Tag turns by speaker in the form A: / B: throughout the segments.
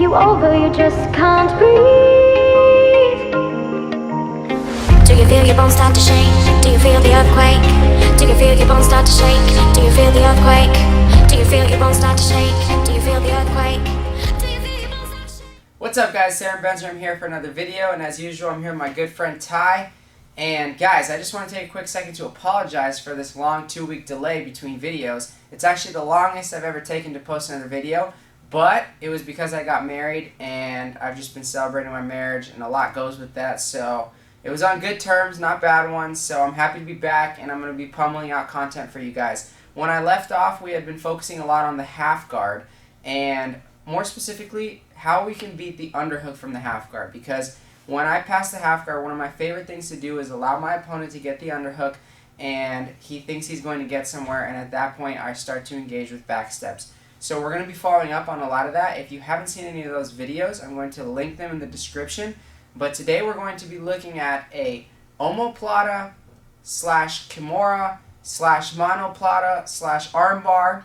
A: you over, you just can't breathe.
B: Do you feel your bones start to shake? Do you feel the earthquake? Do you feel your bones start to shake? Do you feel the earthquake? Do you feel your bones start to shake? Do you feel the earthquake? Do you feel your bones start to shake?
C: What's up, guys? Sarah Benzer. I'm here for another video, and as usual, I'm here with my good friend Ty. And guys, I just want to take a quick second to apologize for this long 2-week delay between videos. It's actually the longest I've ever taken to post another video, but it was because I got married and I've just been celebrating my marriage, and a lot goes with that. So it was on good terms, not bad ones. So I'm happy to be back, and I'm going to be pummeling out content for you guys. When I left off, we had been focusing a lot on the half guard, and more specifically, how we can beat the underhook from the half guard. Because when I pass the half guard, one of my favorite things to do is allow my opponent to get the underhook, and he thinks he's going to get somewhere, and at that point I start to engage with back steps. So we're going to be following up on a lot of that. If you haven't seen any of those videos, I'm going to link them in the description. But today we're going to be looking at a omoplata slash Kimura slash monoplata slash armbar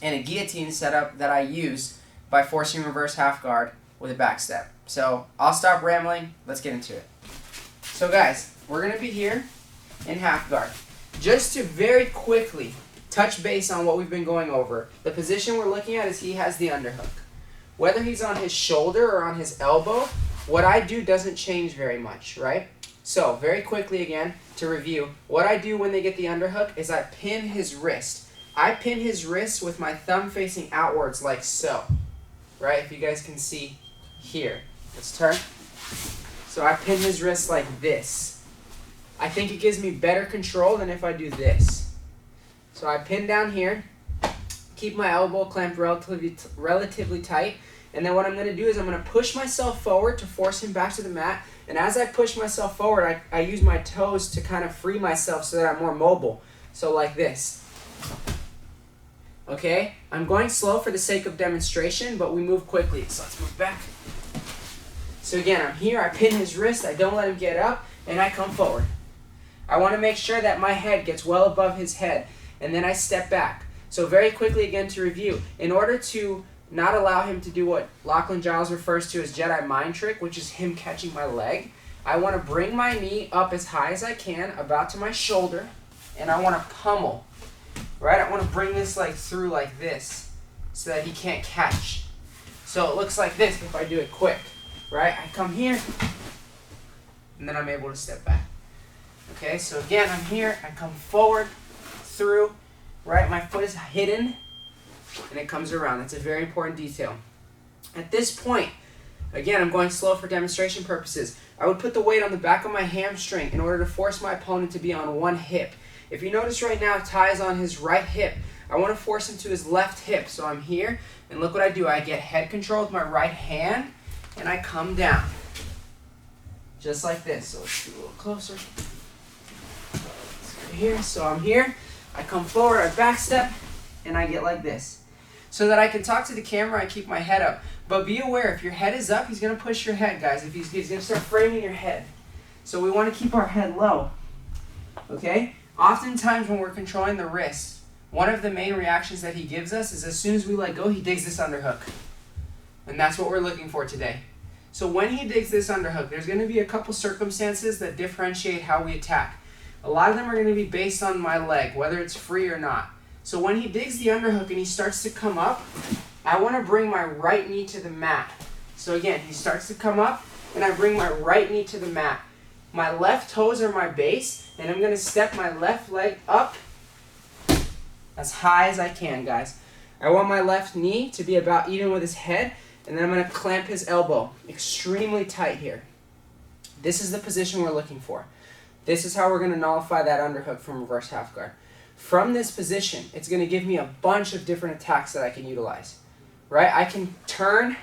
C: and a guillotine setup that I use by forcing reverse half guard with a back step. So I'll stop rambling, let's get into it. So guys, we're going to be here in half guard. Just to very quickly touch base on what we've been going over, the position we're looking at is he has the underhook. Whether he's on his shoulder or on his elbow, what I do doesn't change very much, right? So very quickly again, to review, what I do when they get the underhook is I pin his wrist. I pin his wrist with my thumb facing outwards like so, right? If you guys can see here. Let's turn. So I pin his wrist like this. I think it gives me better control than if I do this. So I pin down here, keep my elbow clamped relatively tight, and then what I'm going to do is I'm going to push myself forward to force him back to the mat, and as I push myself forward, I use my toes to kind of free myself so that I'm more mobile. So like this. Okay? I'm going slow for the sake of demonstration, but we move quickly. So let's move back. So again, I'm here, I pin his wrist, I don't let him get up, and I come forward. I want to make sure that my head gets well above his head, and then I step back. So very quickly again to review, in order to not allow him to do what Lachlan Giles refers to as Jedi mind trick, which is him catching my leg, I want to bring my knee up as high as I can, about to my shoulder, and I want to pummel. Right? I want to bring this like through like this, so that he can't catch. So it looks like this if I do it quick. Right? I come here, and then I'm able to step back. Okay, so again, I'm here, I come forward, through, right? My foot is hidden, and it comes around. That's a very important detail. At this point, again, I'm going slow for demonstration purposes. I would put the weight on the back of my hamstring in order to force my opponent to be on one hip. If you notice right now, Ty is on his right hip. I want to force him to his left hip. So I'm here, and look what I do. I get head control with my right hand, and I come down. Just like this. So let's do a little closer. Let's go here. So I'm here. I come forward, I back step, and I get like this. So that I can talk to the camera, I keep my head up. But be aware, if your head is up, he's going to push your head, guys. If he's going to start framing your head. So we want to keep our head low. Okay? Oftentimes when we're controlling the wrist, one of the main reactions that he gives us is as soon as we let go, he digs this underhook. And that's what we're looking for today. So when he digs this underhook, there's going to be a couple circumstances that differentiate how we attack. A lot of them are going to be based on my leg, whether it's free or not. So when he digs the underhook and he starts to come up, I want to bring my right knee to the mat. So again, he starts to come up, and I bring my right knee to the mat. My left toes are my base, and I'm going to step my left leg up as high as I can, guys. I want my left knee to be about even with his head, and then I'm going to clamp his elbow extremely tight here. This is the position we're looking for. This is how we're going to nullify that underhook from reverse half guard. From this position, it's going to give me a bunch of different attacks that I can utilize. Right? I can turn,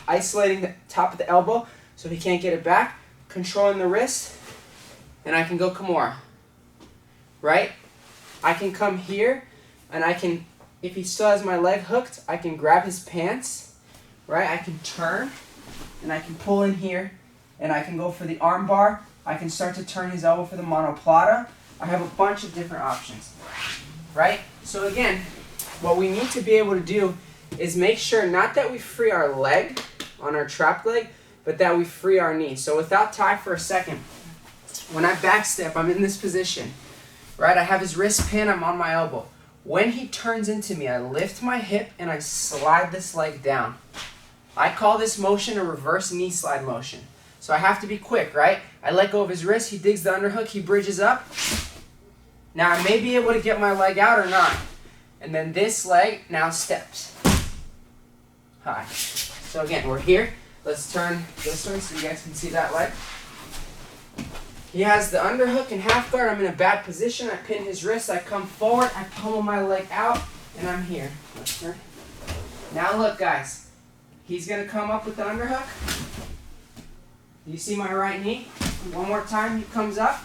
C: isolating the top of the elbow so he can't get it back, controlling the wrist, and I can go Kimura. Right? I can come here, and I can, if he still has my leg hooked, I can grab his pants. Right? I can turn, and I can pull in here, and I can go for the arm bar. I can start to turn his elbow for the monoplata. I have a bunch of different options. Right? So again, what we need to be able to do is make sure not that we free our leg, on our trapped leg, but that we free our knee. So without Ty for a second, when I backstep, I'm in this position, right? I have his wrist pinned, I'm on my elbow. When he turns into me, I lift my hip and I slide this leg down. I call this motion a reverse knee slide motion. So I have to be quick, right? I let go of his wrist, he digs the underhook, he bridges up. Now I may be able to get my leg out or not. And then this leg now steps. High. So again, we're here. Let's turn this one so you guys can see that leg. He has the underhook and half guard. I'm in a bad position. I pin his wrist. I come forward. I pummel my leg out, and I'm here. Let's turn. Now look, guys. He's going to come up with the underhook. You see my right knee? One more time. He comes up.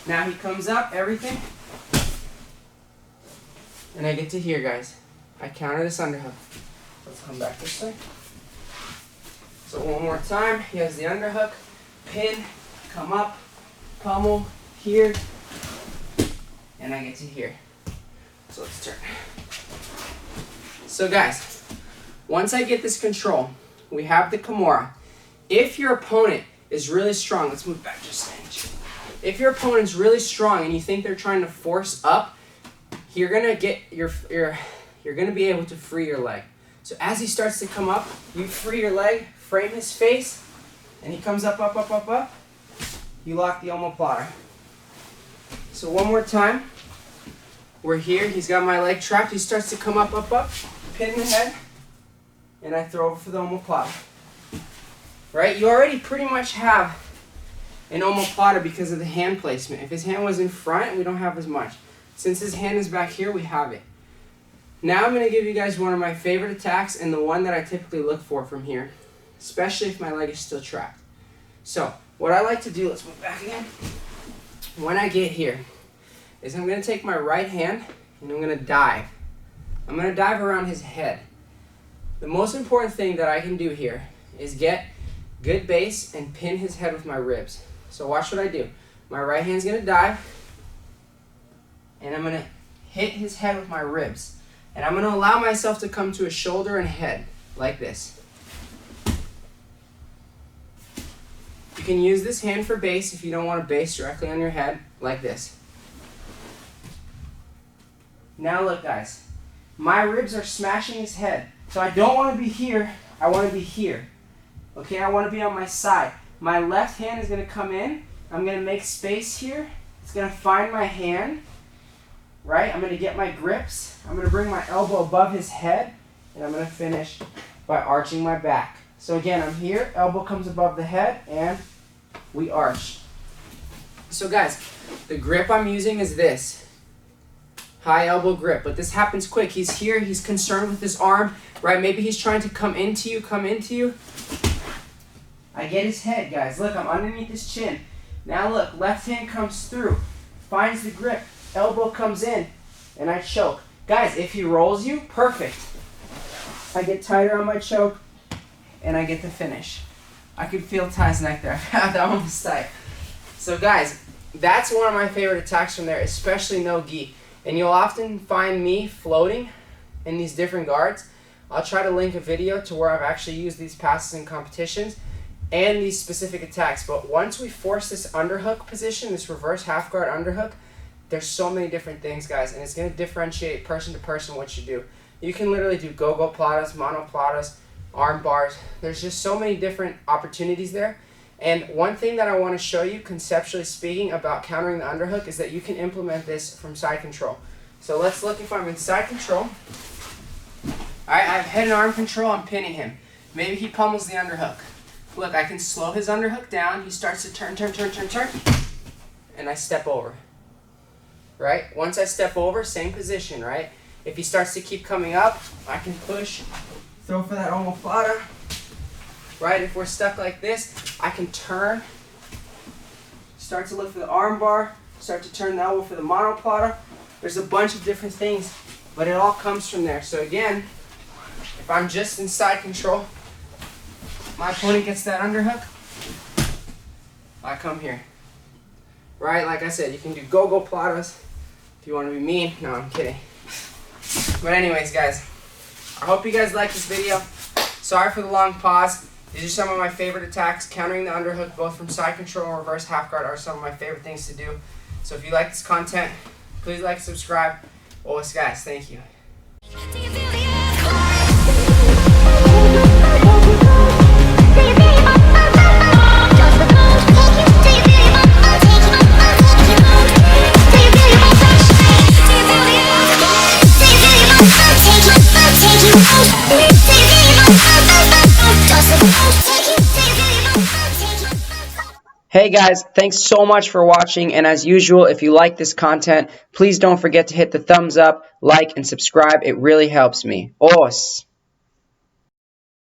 C: Now he comes up. Everything. And I get to here, guys. I counter this underhook. Let's come back this way. So one more time. He has the underhook. Pin, come up, pummel, here, and I get to here. So let's turn. So guys, once I get this control, we have the Kimura. If your opponent is really strong, let's move back just an inch. If your opponent's really strong and you think they're trying to force up, you're gonna be able to free your leg. So as he starts to come up, you free your leg, frame his face, and he comes up, up, up, up, up. You lock the omoplata. So one more time. We're here. He's got my leg trapped. He starts to come up, up, up. Pin the head. And I throw over for the omoplata. Right? You already pretty much have an omoplata because of the hand placement. If his hand was in front, we don't have as much. Since his hand is back here, we have it. Now I'm going to give you guys one of my favorite attacks and the one that I typically look for from here, especially if my leg is still trapped. So what I like to do, let's move back again. When I get here, is I'm going to take my right hand and I'm going to dive. I'm going to dive around his head. The most important thing that I can do here is get good base and pin his head with my ribs. So watch what I do. My right hand's going to dive, and I'm going to hit his head with my ribs. And I'm going to allow myself to come to a shoulder and head, like this. You can use this hand for base if you don't want to base directly on your head, like this. Now look, guys. My ribs are smashing his head. So I don't want to be here, I want to be here. Okay, I want to be on my side. My left hand is going to come in. I'm going to make space here. It's going to find my hand. Right? I'm going to get my grips. I'm going to bring my elbow above his head. And I'm going to finish by arching my back. So again, I'm here. Elbow comes above the head. And we arch. So guys, the grip I'm using is this. High elbow grip. But this happens quick. He's here. He's concerned with his arm. Right? Maybe he's trying to come into you. I get his head, guys. Look, I'm underneath his chin. Now look, left hand comes through. Finds the grip. Elbow comes in, and I choke. Guys, if he rolls you, perfect. I get tighter on my choke, and I get the finish. I could feel Ty's neck there. That one was tight. So guys, that's one of my favorite attacks from there, especially no gi. And you'll often find me floating in these different guards. I'll try to link a video to where I've actually used these passes in competitions and these specific attacks. But once we force this underhook position, this reverse half guard underhook, there's so many different things, guys, and it's going to differentiate person to person what you do. You can literally do go-go platas, monoplatas, arm bars. There's just so many different opportunities there. And one thing that I want to show you, conceptually speaking, about countering the underhook is that you can implement this from side control. So let's look if I'm in side control. Alright, I have head and arm control, I'm pinning him. Maybe he pummels the underhook. Look, I can slow his underhook down, he starts to turn, and I step over. Right? Once I step over, same position, right? If he starts to keep coming up, I can push, throw for that omoplata. Right? If we're stuck like this, I can turn, start to look for the arm bar, start to turn the elbow for the monoplata. There's a bunch of different things, but it all comes from there. So again, if I'm just in side control, my opponent gets that underhook, I come here. Right? Like I said, you can do go-go platas if you want to be mean. No, I'm kidding. But anyways, guys, I hope you guys like this video. Sorry for the long pause. These are some of my favorite attacks. Countering the underhook, both from side control and reverse half guard, are some of my favorite things to do. So if you like this content, please like, subscribe. Always, guys, thank you. Hey guys, thanks so much for watching, and as usual, if you like this content, please don't forget to hit the thumbs up, like, and subscribe. It really helps me. Os!